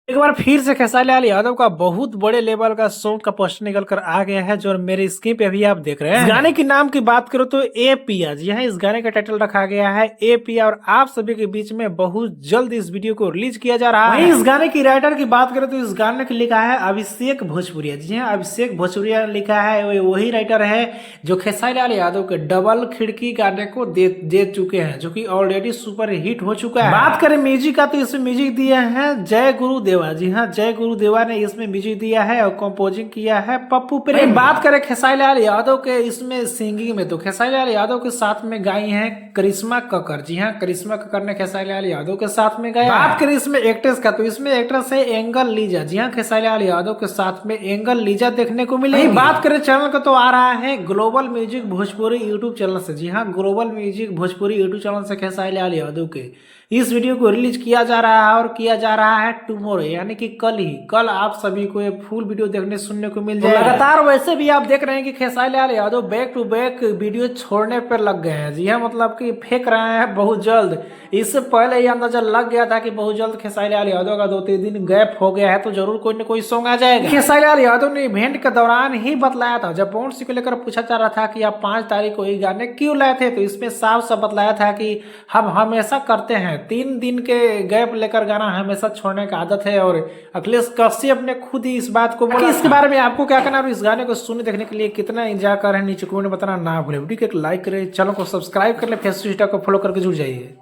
एक बार फिर से खेसारी लाल यादव का बहुत बड़े लेवल का सॉन्ग का पोस्टर निकल कर आ गया है, जो मेरे स्क्रीन पे अभी आप देख रहे हैं। इस गाने के नाम की बात करो तो ए पिया जी है, इस गाने का टाइटल रखा गया है ए पिया, और आप सभी के बीच में बहुत जल्द इस वीडियो को रिलीज किया जा रहा है। इस गाने की राइटर की बात करें तो इस गाने को लिखा है अभिषेक भोजपुरिया जी हाँ, अभिषेक भोजपुरिया लिखा है। वही राइटर है जो खेसारी लाल यादव के डबल खिड़की गाने को दे चुके हैं, जो की ऑलरेडी सुपर हिट हो चुका है। बात करें म्यूजिक का तो इसमें म्यूजिक दिया है जय गुरुदेवा जी हाँ, जय गुरुदेवा ने इसमें म्यूजिक दिया है और कंपोजिंग किया है पप्पू प्रेम। बात करें खेसारी लाल यादव के इसमें सिंगिंग में तो खेसारी लाल यादव के साथ में गाई हैं करिश्मा कक्कर जी हाँ, करिश्मा कक्कर ने खेसारी लाल यादव के साथ में गाया। बात करें इसमें एक्ट्रेस का तो इसमें एक्ट्रेस है एंगल लीजा जी हाँ, खेसारी लाल यादव के साथ में एंगल लीजा देखने को मिलेगी। बात करें चैनल का तो आ रहा है global music Bhojpuri YouTube channel से जी हाँ, global music Bhojpuri YouTube channel से खेसारी लाल यादव के इस वीडियो को रिलीज किया जा रहा है, और किया जा रहा है टुमारो यानी कि कल आप सभी को ये फुल वीडियो देखने सुनने को मिल जाएगा। लगातार वैसे भी आप देख रहे हैं कि Khesari Lal Yadav back to back video छोड़ने पर लग गए हैं जी हाँ, मतलब कि फेंक रहे हैं बहुत जल्द। इससे पहले ये अंदाजा लग गया था कि बहुत जल्द खेसारी लाल यादव का 2-3 दिन गैप हो गया है, तो जरूर कोई न कोई सॉन्ग आ जाएगा। खेसारी लाल यादव ने इवेंट के दौरान ही बतलाया था, जब बाउंड्री को लेकर पूछा जा रहा था कि आप 5 तारीख को ये गाने क्यों लाए थे, तो इसमें साफ साफ बतलाया था कि हम हमेशा करते हैं 3 दिन के गैप लेकर गाना हमेशा छोड़ने का आदत है, और अखिलेश कश्यप ने खुद ही इस बात को बोला। इसके बारे में आपको क्या कहना है, इस गाने को सुनने देखने के लिए कितना इंतजार कर रहे हैं नीचे कमेंट में बताना ना भूलें। वीडियो को एक लाइक करें, चैनल को सब्सक्राइब कर ले, फेसबुक इंस्टा को फॉलो करके जुड़ जाइए।